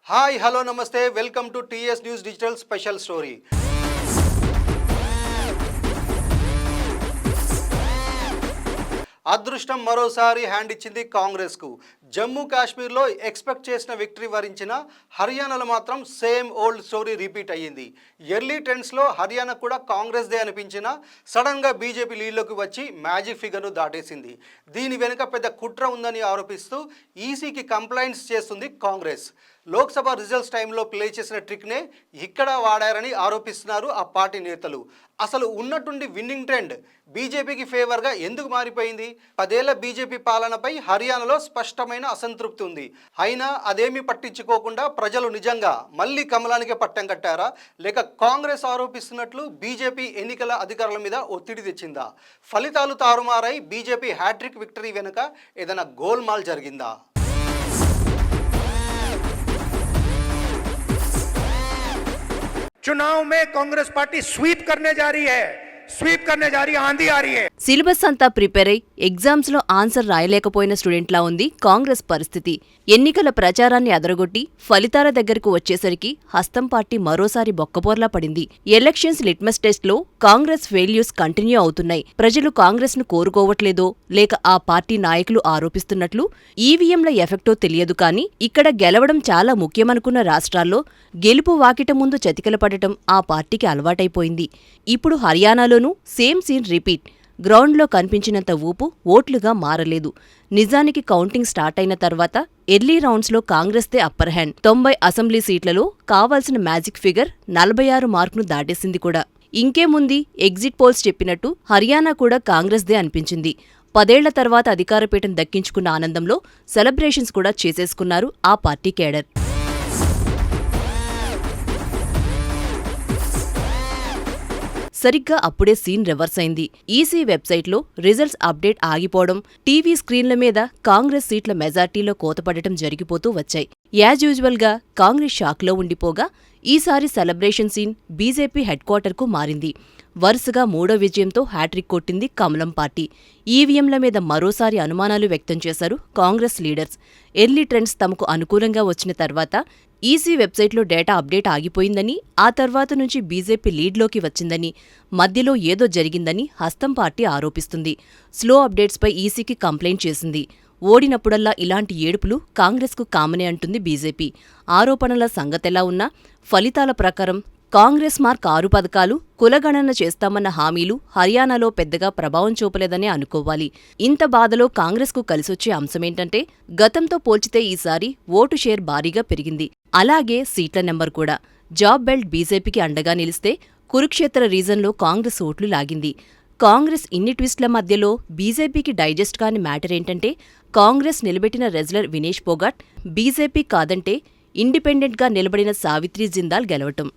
Hi hello నమస్తే welcome to TS news digital special story. అదృష్టం మరోసారి హ్యాండ్ ఇచ్చింది కాంగ్రెస్కు. జమ్మూ కాశ్మీర్లో ఎక్స్పెక్ట్ చేసిన విక్టరీ వరించిన హర్యానాలో మాత్రం సేమ్ ఓల్డ్ స్టోరీ రిపీట్ అయ్యింది. ఎర్లీ ట్రెండ్స్లో హర్యానా కూడా కాంగ్రెస్దే అనిపించిన సడన్గా బీజేపీ లీడ్లోకి వచ్చి మ్యాజిక్ ఫిగర్ను దాటేసింది. దీని వెనుక పెద్ద కుట్ర ఉందని ఆరోపిస్తూ ఈసీకి కంప్లైంట్స్ చేస్తుంది కాంగ్రెస్. లోక్సభ రిజల్ట్స్ టైంలో ప్లే చేసిన ట్రిక్నే ఇక్కడ వాడారని ఆరోపిస్తున్నారు ఆ పార్టీ నేతలు. అసలు ఉన్నట్టుండి విన్నింగ్ ట్రెండ్ బీజేపీకి ఫేవర్గా ఎందుకు మారిపోయింది? 10 ఏళ్ల బీజేపీ పాలనపై హర్యానాలో స్పష్టమైన అసంతృప్తి ఉంది. అయినా అదేమీ పట్టించుకోకుండా ప్రజలు నిజంగా మళ్ళీ కమలానికే పట్టం కట్టారా, లేక కాంగ్రెస్ ఆరోపిస్తున్నట్లు బీజేపీ ఎన్నికల అధికారుల మీద ఒత్తిడి తెచ్చిందా? ఫలితాలు తారుమారై బీజేపీ హ్యాట్రిక్ విక్టరీ వెనుక ఏదైనా గోల్మాల్ జరిగిందా? चुनाव में कांग्रेस पार्टी स्वीप करने जा रही है, आंधी आ रही है. సిలబస్ అంతా ప్రిపేర్ అయి ఎగ్జామ్స్ లో ఆన్సర్ రాయలేకపోయిన స్టూడెంట్లా ఉంది కాంగ్రెస్ పరిస్థితి. ఎన్నికల ప్రచారాన్ని అదరగొట్టి ఫలితాల దగ్గరకు వచ్చేసరికి హస్తం పార్టీ మరోసారి బొక్కబోర్లా పడింది. ఎలక్షన్స్ లిట్మస్ టెస్ట్ లో కాంగ్రెస్ ఫెయిల్యూర్స్ కంటిన్యూ అవుతున్నాయి. ప్రజలు కాంగ్రెస్ ను కోరుకోవట్లేదో లేక ఆ పార్టీ నాయకులు ఆరోపిస్తున్నట్లు ఈవీఎంల ఎఫెక్టో తెలియదు కానీ ఇక్కడ గెలవడం చాలా ముఖ్యమనుకున్న రాష్ట్రాల్లో గెలుపు వాకిట ముందు చతికిల పడటం ఆ పార్టీకి అలవాటైపోయింది. ఇప్పుడు హర్యానాలోనూ సేమ్ సీన్ రిపీట్. గ్రౌండ్లో కనిపించినంత ఊపు ఓట్లుగా మారలేదు. నిజానికి కౌంటింగ్ స్టార్ట్ అయిన తర్వాత ఎర్లీ రౌండ్స్లో కాంగ్రెస్దే అప్పర్ హ్యాండ్. 90 అసెంబ్లీ సీట్లలో కావాల్సిన మ్యాజిక్ ఫిగర్ 46 మార్కును దాటేసింది కూడా. ఇంకేముంది, ఎగ్జిట్ పోల్స్ చెప్పినట్టు హర్యానా కూడా కాంగ్రెస్దే అనిపించింది. 10 ఏళ్ల తర్వాత అధికారపీఠం దక్కించుకున్న ఆనందంలో సెలబ్రేషన్స్ కూడా చేసేసుకున్నారు ఆ పార్టీ కేడర్. సరిగ్గా అప్పుడే సీన్ రివర్స్ అయింది. ఈసీ వెబ్సైట్లో రిజల్ట్స్ అప్డేట్ ఆగిపోవడం, టీవీ స్క్రీన్ల మీద కాంగ్రెస్ సీట్ల మెజార్టీలో కోతపడటం జరిగిపోతూ వచ్చాయి. యాజ్ యూజువల్ గా కాంగ్రెస్ షాక్లో ఉండిపోగా ఈసారి సెలబ్రేషన్ సీన్ బీజేపీ హెడ్ క్వార్టర్కు మారింది. వరుసగా 3వ విజయంతో హ్యాట్రిక్ కొట్టింది కమలం పార్టీ. ఈవీఎంల మీద మరోసారి అనుమానాలు వ్యక్తం చేశారు కాంగ్రెస్ లీడర్స్. ఎర్లీ ట్రెండ్స్ తమకు అనుకూలంగా వచ్చిన తర్వాత ఈసీ వెబ్సైట్లో డేటా అప్డేట్ ఆగిపోయిందని, ఆ తర్వాత నుంచి బీజేపీ లీడ్లోకి వచ్చిందని, మధ్యలో ఏదో జరిగిందని హస్తం పార్టీ ఆరోపిస్తుంది. స్లో అప్డేట్స్పై ఈసీకి కంప్లైంట్ చేసింది. ఓడినప్పుడల్లా ఇలాంటి ఏడుపులు కాంగ్రెస్కు కామనే అంటుంది బీజేపీ. ఆరోపణల సంగతెలా ఉన్నా ఫలితాల ప్రకారం కాంగ్రెస్ మార్క్ 6 పథకాలు, కులగణన చేస్తామన్న హామీలు హర్యానాలో పెద్దగా ప్రభావం చూపలేదనే అనుకోవాలి. ఇంత బాధలో కాంగ్రెస్కు కలిసొచ్చే అంశమేంటంటే గతంతో పోల్చితే ఈసారి ఓటు షేర్ భారీగా పెరిగింది. అలాగే సీట్ల నెంబర్ కూడా. జాబ్ బెల్ట్ బీజేపీకి అండగా నిలిస్తే కురుక్షేత్ర రీజన్లో కాంగ్రెస్ ఓట్లు లాగింది. కాంగ్రెస్ ఇన్ని ట్విస్ట్ల మధ్యలో బీజేపీకి డైజెస్ట్ కాని మ్యాటర్ ఏంటంటే కాంగ్రెస్ నిలబెట్టిన రెజ్లర్ వినేష్ ఫోగాట్ బీజేపీ కాదంటే ఇండిపెండెంట్గా నిలబడిన సావిత్రి జిందాల్ గెలవటం.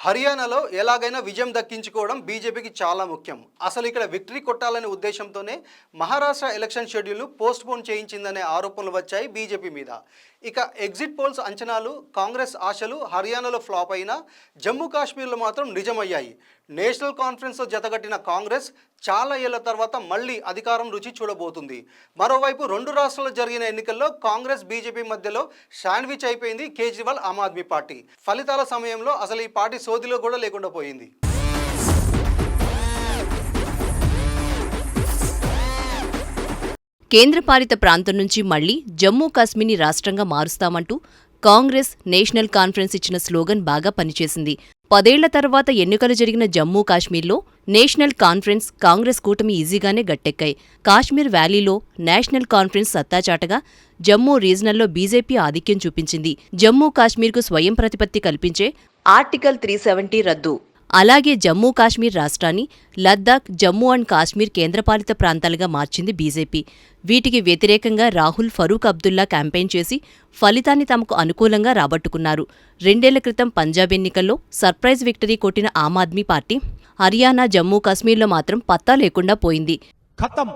హర్యానాలో ఎలాగైనా విజయం దక్కించుకోవడం బీజేపీకి చాలా ముఖ్యం. అసలు ఇక్కడ విక్టరీ కొట్టాలనే ఉద్దేశంతోనే మహారాష్ట్ర ఎలక్షన్ షెడ్యూల్ను పోస్ట్పోన్ చేయించిందనే ఆరోపణలు వచ్చాయి బీజేపీ మీద. ఇక ఎగ్జిట్ పోల్స్ అంచనాలు, కాంగ్రెస్ ఆశలు హర్యానాలో ఫ్లాప్ అయినా జమ్మూ కాశ్మీర్లో మాత్రం నిజమయ్యాయి. నేషనల్ కాన్ఫరెన్స్లో జతగట్టిన కాంగ్రెస్ చాలా ఏళ్ల తర్వాత మళ్లీ అధికారం రుచి చూడబోతుంది. మరోవైపు 2 రాష్ట్రాల్లో జరిగిన ఎన్నికల్లో కాంగ్రెస్ బీజేపీ మధ్యలో శాండ్విచ్ అయిపోయింది కేజ్రీవాల్ ఆమ్ ఆద్మీ పార్టీ. ఫలితాల సమయంలో అసలు ఈ పార్టీ సోదిలో కూడా లేకుండా పోయింది. కేంద్రపాలిత ప్రాంతం నుంచి మళ్లీ జమ్మూ కాశ్మీర్ని రాష్ట్రంగా మారుస్తామంటూ కాంగ్రెస్, నేషనల్ కాన్ఫరెన్స్ ఇచ్చిన స్లోగన్ బాగా పనిచేసింది. 10 ఏళ్ల తర్వాత ఎన్నికలు జరిగిన జమ్మూ కాశ్మీర్లో నేషనల్ కాన్ఫరెన్స్, కాంగ్రెస్ కూటమి ఈజీగానే గట్టెక్కాయి. కాశ్మీర్ వ్యాలీలో నేషనల్ కాన్ఫరెన్స్ సత్తాచాటగా జమ్మూ రీజనల్లో బీజేపీ ఆధిక్యం చూపించింది. జమ్మూ కాశ్మీర్కు స్వయం ప్రతిపత్తి కల్పించే ఆర్టికల్ 370 రద్దు. అలాగే జమ్మూ కాశ్మీర్ రాష్ట్రాన్ని లద్దాఖ్, జమ్మూ అండ్ కాశ్మీర్ కేంద్రపాలిత ప్రాంతాలుగా మార్చింది బీజేపీ. వీటికి వ్యతిరేకంగా రాహుల్ ఫరూక్ అబ్దుల్లా క్యాంపెయిన్ చేసి ఫలితాన్ని తమకు అనుకూలంగా రాబట్టుకున్నారు. 2 ఏళ్ల క్రితం పంజాబ్ ఎన్నికల్లో సర్ప్రైజ్ విక్టరీ కొట్టిన ఆమ్ ఆద్మీ పార్టీ హర్యానా, జమ్మూ కాశ్మీర్లో మాత్రం పత్తా లేకుండా పోయింది. ఖతం,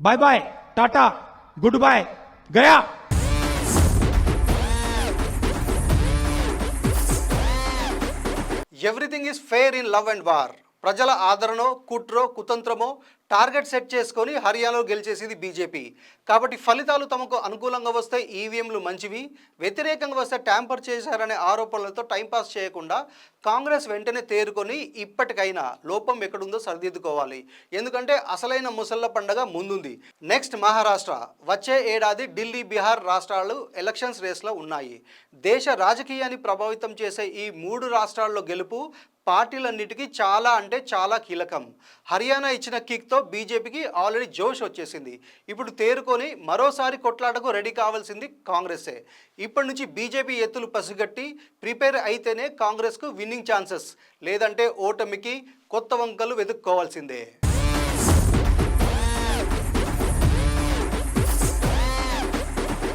by by, Tata, good bye, Gaya. Everything is fair in love and war. ప్రజల ఆదరణో కుట్రో కుతంత్రమో టార్గెట్ సెట్ చేసుకొని హర్యానాలో గెలిచేసింది బీజేపీ. కాబట్టి ఫలితాలు తమకు అనుకూలంగా వస్తే ఈవీఎంలు మంచివి, వ్యతిరేకంగా వస్తే ట్యాంపర్ చేశారనే ఆరోపణలతో టైంపాస్ చేయకుండా కాంగ్రెస్ వెంటనే తేరుకొని ఇప్పటికైనా లోపం ఎక్కడుందో సరిదిద్దుకోవాలి. ఎందుకంటే అసలైన ముసళ్ళ పండగ ముందుంది. నెక్స్ట్ మహారాష్ట్ర, వచ్చే ఏడాది ఢిల్లీ, బీహార్ రాష్ట్రాలు ఎలక్షన్స్ రేస్లో ఉన్నాయి. దేశ రాజకీయాన్ని ప్రభావితం చేసే ఈ 3 రాష్ట్రాల్లో గెలుపు పార్టీలన్నిటికీ చాలా అంటే చాలా కీలకం. హర్యానా ఇచ్చిన కిక్తో బీజేపీకి ఆల్రెడీ జోష్ వచ్చేసింది. ఇప్పుడు తేరుకొని మరోసారి కొట్లాటకు రెడీ కావాల్సింది కాంగ్రెసే. ఇప్పటి నుంచి బీజేపీ ఎత్తులు పసిగట్టి ప్రిపేర్ అయితేనే కాంగ్రెస్కు విన్నింగ్ ఛాన్సెస్, లేదంటే ఓటమికి కొత్త వంకలు వెతుక్కోవాల్సిందే.